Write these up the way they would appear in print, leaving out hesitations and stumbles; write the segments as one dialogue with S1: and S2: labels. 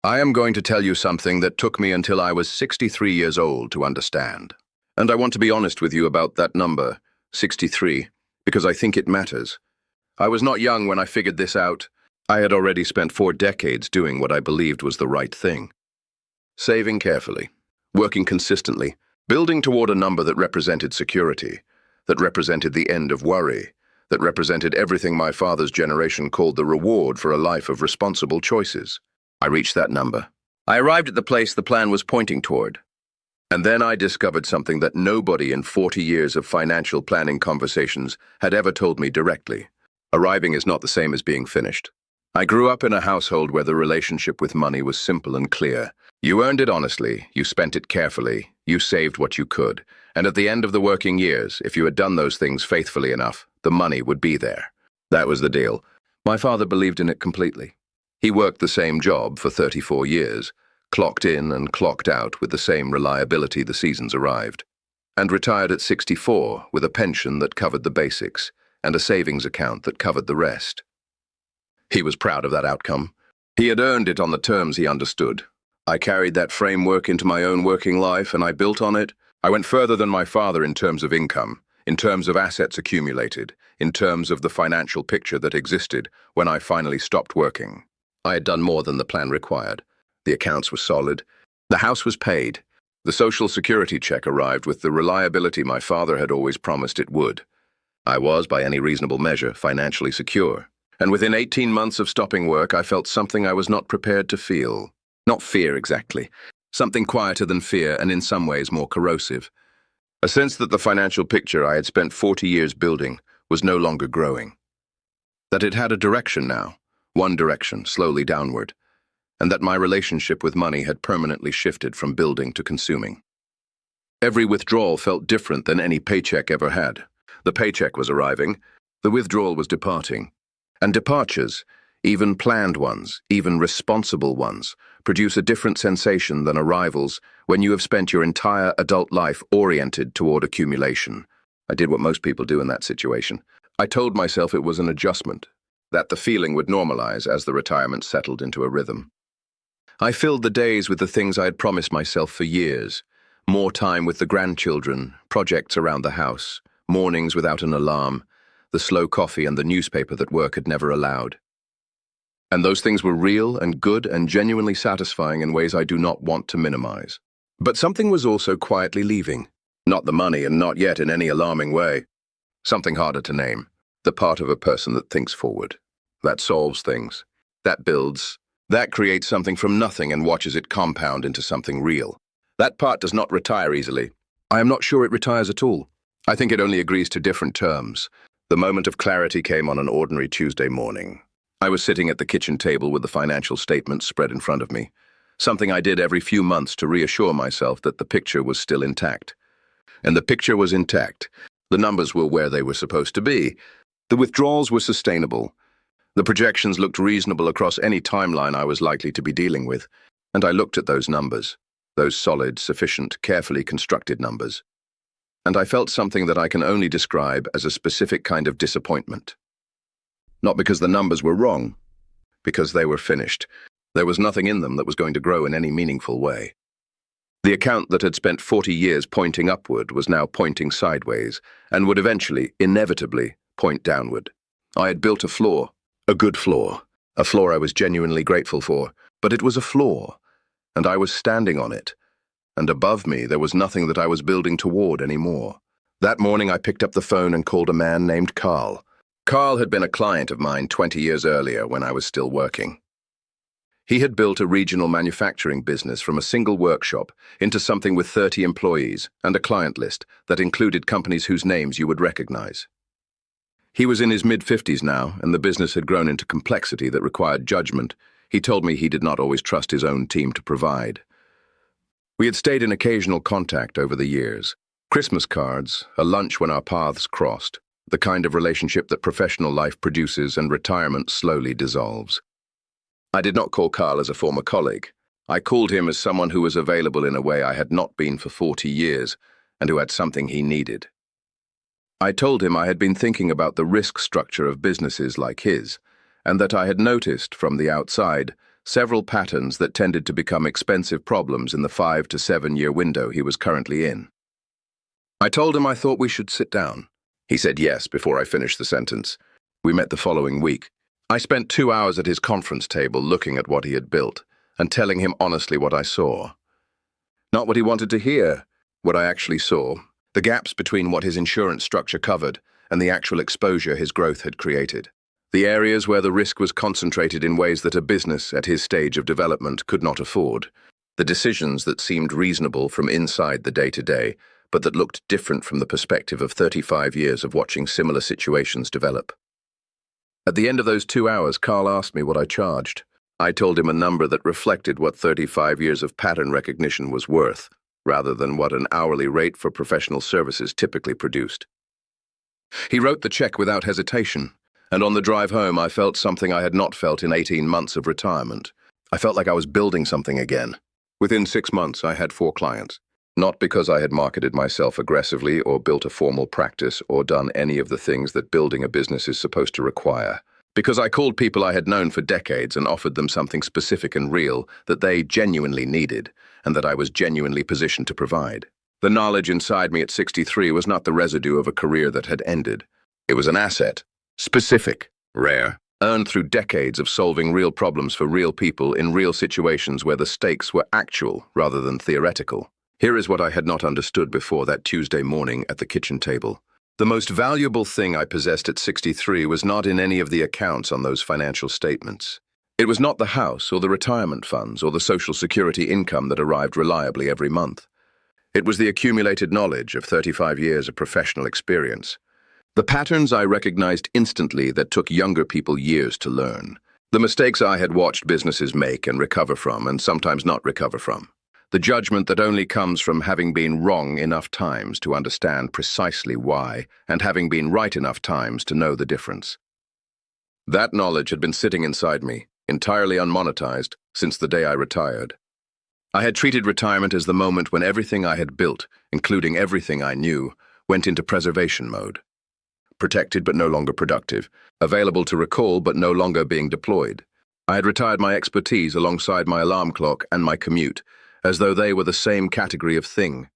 S1: I am going to tell you something that took me until I was 63 years old to understand. And I want to be honest with you about that number, 63, because I think it matters. I was not young when I figured this out. I had already spent 4 decades doing what I believed was the right thing. Saving carefully, working consistently, building toward a number that represented security, that represented the end of worry, that represented everything my father's generation called the reward for a life of responsible choices. I reached that number. I arrived at the place the plan was pointing toward. And then I discovered something that nobody in 40 years of financial planning conversations had ever told me directly. Arriving is not the same as being finished. I grew up in a household where the relationship with money was simple and clear. You earned it honestly, you spent it carefully, you saved what you could, and at the end of the working years, if you had done those things faithfully enough, the money would be there. That was the deal. My father believed in it completely. He worked the same job for 34 years, clocked in and clocked out with the same reliability the seasons arrived, and retired at 64 with a pension that covered the basics and a savings account that covered the rest. He was proud of that outcome. He had earned it on the terms he understood. I carried that framework into my own working life and I built on it. I went further than my father in terms of income, in terms of assets accumulated, in terms of the financial picture that existed when I finally stopped working. I had done more than the plan required. The accounts were solid. The house was paid. The Social Security check arrived with the reliability my father had always promised it would. I was, by any reasonable measure, financially secure. And within 18 months of stopping work, I felt something I was not prepared to feel. Not fear exactly. Something quieter than fear and in some ways more corrosive. A sense that the financial picture I had spent 40 years building was no longer growing. That it had a direction now, one direction, slowly downward, and that my relationship with money had permanently shifted from building to consuming. Every withdrawal felt different than any paycheck ever had. The paycheck was arriving, the withdrawal was departing. And departures, even planned ones, even responsible ones, produce a different sensation than arrivals when you have spent your entire adult life oriented toward accumulation. I did what most people do in that situation. I told myself it was an adjustment, that the feeling would normalize as the retirement settled into a rhythm. I filled the days with the things I had promised myself for years. More time with the grandchildren, projects around the house, mornings without an alarm, the slow coffee and the newspaper that work had never allowed. And those things were real and good and genuinely satisfying in ways I do not want to minimize. But something was also quietly leaving. Not the money and not yet in any alarming way. Something harder to name. The part of a person that thinks forward. That solves things. That builds. That creates something from nothing and watches it compound into something real. That part does not retire easily. I am not sure it retires at all. I think it only agrees to different terms. The moment of clarity came on an ordinary Tuesday morning. I was sitting at the kitchen table with the financial statements spread in front of me, something I did every few months to reassure myself that the picture was still intact. And the picture was intact. The numbers were where they were supposed to be. The withdrawals were sustainable. The projections looked reasonable across any timeline I was likely to be dealing with, and I looked at those numbers, those solid, sufficient, carefully constructed numbers. And I felt something that I can only describe as a specific kind of disappointment. Not because the numbers were wrong, because they were finished. There was nothing in them that was going to grow in any meaningful way. The account that had spent 40 years pointing upward was now pointing sideways, and would eventually, inevitably, point downward. I had built a floor, a good floor, a floor I was genuinely grateful for, but it was a floor, and I was standing on it. And above me, there was nothing that I was building toward anymore. That morning, I picked up the phone and called a man named Carl. Carl had been a client of mine 20 years earlier when I was still working. He had built a regional manufacturing business from a single workshop into something with 30 employees and a client list that included companies whose names you would recognize. He was in his mid-50s now, and the business had grown into complexity that required judgment. He told me he did not always trust his own team to provide. We had stayed in occasional contact over the years. Christmas cards, a lunch when our paths crossed, the kind of relationship that professional life produces and retirement slowly dissolves. I did not call Carl as a former colleague. I called him as someone who was available in a way I had not been for 40 years, and who had something he needed. I told him I had been thinking about the risk structure of businesses like his, and that I had noticed, from the outside, several patterns that tended to become expensive problems in the 5 to 7 year window he was currently in. I told him I thought we should sit down. He said yes before I finished the sentence. We met the following week. I spent 2 hours at his conference table looking at what he had built and telling him honestly what I saw. Not what he wanted to hear, what I actually saw, the gaps between what his insurance structure covered and the actual exposure his growth had created. The areas where the risk was concentrated in ways that a business at his stage of development could not afford. The decisions that seemed reasonable from inside the day-to-day, but that looked different from the perspective of 35 years of watching similar situations develop. At the end of those 2 hours, Carl asked me what I charged. I told him a number that reflected what 35 years of pattern recognition was worth, rather than what an hourly rate for professional services typically produced. He wrote the check without hesitation, and on the drive home I felt something I had not felt in 18 months of retirement. I felt like I was building something again. Within 6 months I had 4 clients. Not because I had marketed myself aggressively or built a formal practice or done any of the things that building a business is supposed to require. Because I called people I had known for decades and offered them something specific and real that they genuinely needed and that I was genuinely positioned to provide. The knowledge inside me at 63 was not the residue of a career that had ended. It was an asset. Specific, rare, earned through decades of solving real problems for real people in real situations where the stakes were actual rather than theoretical. Here is what I had not understood before that Tuesday morning at the kitchen table. The most valuable thing I possessed at 63 was not in any of the accounts on those financial statements. It was not the house or the retirement funds or the Social Security income that arrived reliably every month. It was the accumulated knowledge of 35 years of professional experience. The patterns I recognized instantly that took younger people years to learn. The mistakes I had watched businesses make and recover from and sometimes not recover from. The judgment that only comes from having been wrong enough times to understand precisely why and having been right enough times to know the difference. That knowledge had been sitting inside me, entirely unmonetized, since the day I retired. I had treated retirement as the moment when everything I had built, including everything I knew, went into preservation mode. Protected but no longer productive, available to recall but no longer being deployed. I had retired my expertise alongside my alarm clock and my commute, as though they were the same category of thing.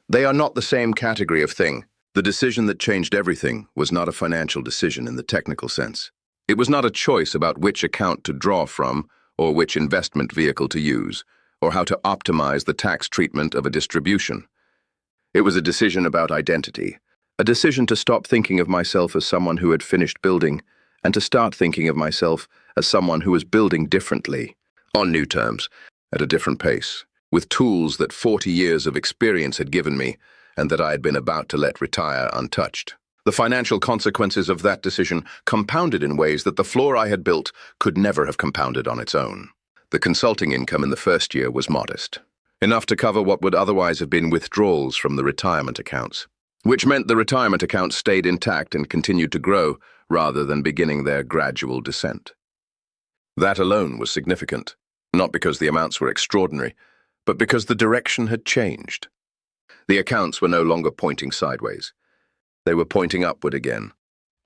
S1: They are not the same category of thing. The decision that changed everything was not a financial decision in the technical sense. It was not a choice about which account to draw from or which investment vehicle to use, or how to optimize the tax treatment of a distribution. It was a decision about identity. A decision to stop thinking of myself as someone who had finished building and to start thinking of myself as someone who was building differently, on new terms, at a different pace, with tools that 40 years of experience had given me and that I had been about to let retire untouched. The financial consequences of that decision compounded in ways that the floor I had built could never have compounded on its own. The consulting income in the first year was modest, enough to cover what would otherwise have been withdrawals from the retirement accounts, which meant the retirement accounts stayed intact and continued to grow rather than beginning their gradual descent. That alone was significant, not because the amounts were extraordinary, but because the direction had changed. The accounts were no longer pointing sideways. They were pointing upward again,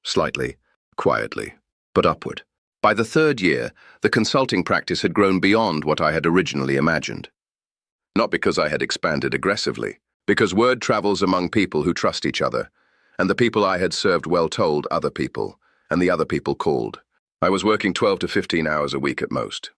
S1: slightly, quietly, but upward. By the third year, the consulting practice had grown beyond what I had originally imagined. Not because I had expanded aggressively, because word travels among people who trust each other, and the people I had served well told other people, and the other people called. I was working 12 to 15 hours a week at most.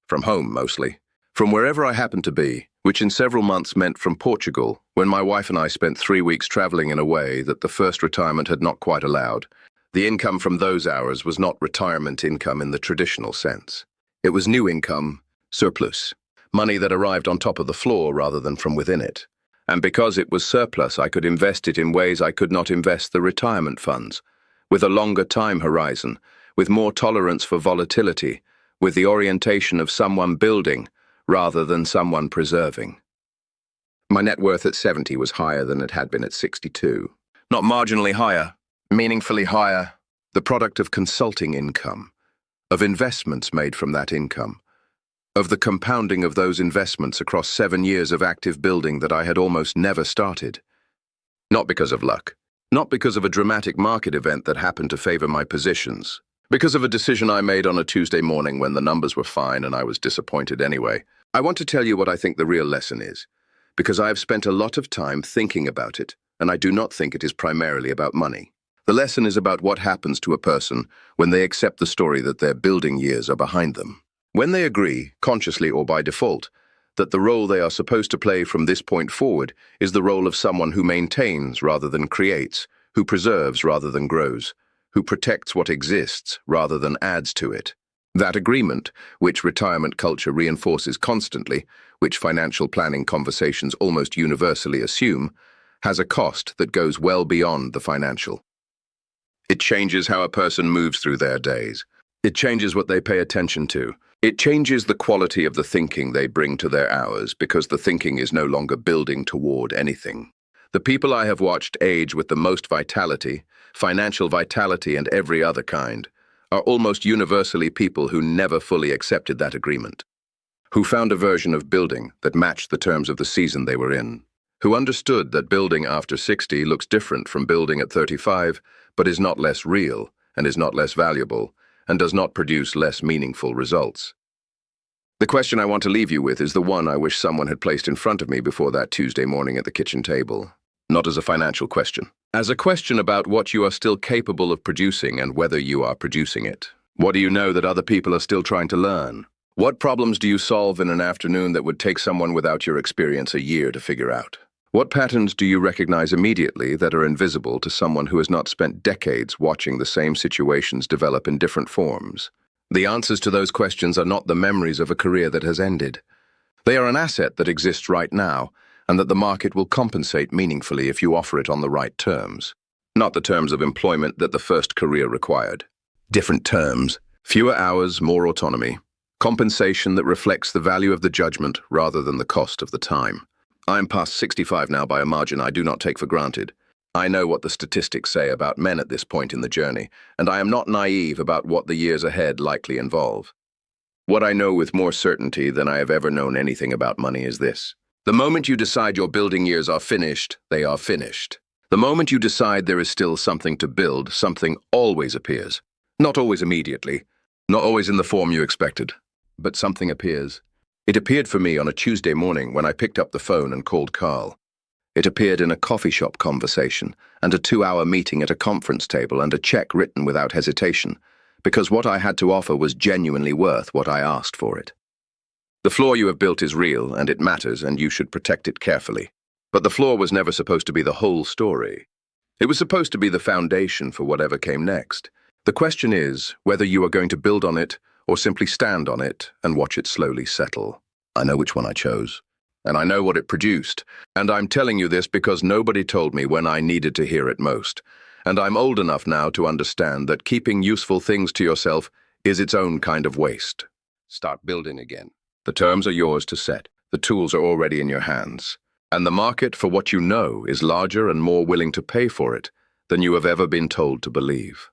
S1: From home, mostly. From wherever I happened to be, which in several months meant from Portugal, when my wife and I spent 3 weeks traveling in a way that the first retirement had not quite allowed. The income from those hours was not retirement income in the traditional sense. It was new income, surplus, money that arrived on top of the floor rather than from within it. And because it was surplus, I could invest it in ways I could not invest the retirement funds, with a longer time horizon, with more tolerance for volatility, with the orientation of someone building rather than someone preserving. My net worth at 70 was higher than it had been at 62. Not marginally higher, meaningfully higher, the product of consulting income, of investments made from that income, of the compounding of those investments across 7 years of active building that I had almost never started. Not because of luck, not because of a dramatic market event that happened to favor my positions, Because of a decision I made on a Tuesday morning when the numbers were fine and I was disappointed anyway. I want to tell you what I think the real lesson is, because I have spent a lot of time thinking about it, and I do not think it is primarily about money. The lesson is about what happens to a person when they accept the story that their building years are behind them. When they agree, consciously or by default, that the role they are supposed to play from this point forward is the role of someone who maintains rather than creates, who preserves rather than grows, who protects what exists rather than adds to it. That agreement, which retirement culture reinforces constantly, which financial planning conversations almost universally assume, has a cost that goes well beyond the financial. It changes how a person moves through their days. It changes what they pay attention to. It changes the quality of the thinking they bring to their hours because the thinking is no longer building toward anything. The people I have watched age with the most vitality, financial vitality and every other kind, are almost universally people who never fully accepted that agreement, who found a version of building that matched the terms of the season they were in, who understood that building after 60 looks different from building at 35, but is not less real and is not less valuable and does not produce less meaningful results. The question I want to leave you with is the one I wish someone had placed in front of me before that Tuesday morning at the kitchen table. Not as a financial question, as a question about what you are still capable of producing and whether you are producing it. What do you know that other people are still trying to learn? What problems do you solve in an afternoon that would take someone without your experience a year to figure out? What patterns do you recognize immediately that are invisible to someone who has not spent decades watching the same situations develop in different forms? The answers to those questions are not the memories of a career that has ended. They are an asset that exists right now, and that the market will compensate meaningfully if you offer it on the right terms. Not the terms of employment that the first career required. Different terms, fewer hours, more autonomy. Compensation that reflects the value of the judgment rather than the cost of the time. I am past 65 now by a margin I do not take for granted. I know what the statistics say about men at this point in the journey, and I am not naive about what the years ahead likely involve. What I know with more certainty than I have ever known anything about money is this. The moment you decide your building years are finished, they are finished. The moment you decide there is still something to build, something always appears. Not always immediately, not always in the form you expected, but something appears. It appeared for me on a Tuesday morning when I picked up the phone and called Carl. It appeared in a coffee shop conversation and a 2-hour meeting at a conference table and a check written without hesitation, because what I had to offer was genuinely worth what I asked for it. The floor you have built is real, and it matters, and you should protect it carefully. But the floor was never supposed to be the whole story. It was supposed to be the foundation for whatever came next. The question is whether you are going to build on it or simply stand on it and watch it slowly settle. I know which one I chose, and I know what it produced, and I'm telling you this because nobody told me when I needed to hear it most, and I'm old enough now to understand that keeping useful things to yourself is its own kind of waste. Start building again. The terms are yours to set. The tools are already in your hands, and the market for what you know is larger and more willing to pay for it than you have ever been told to believe.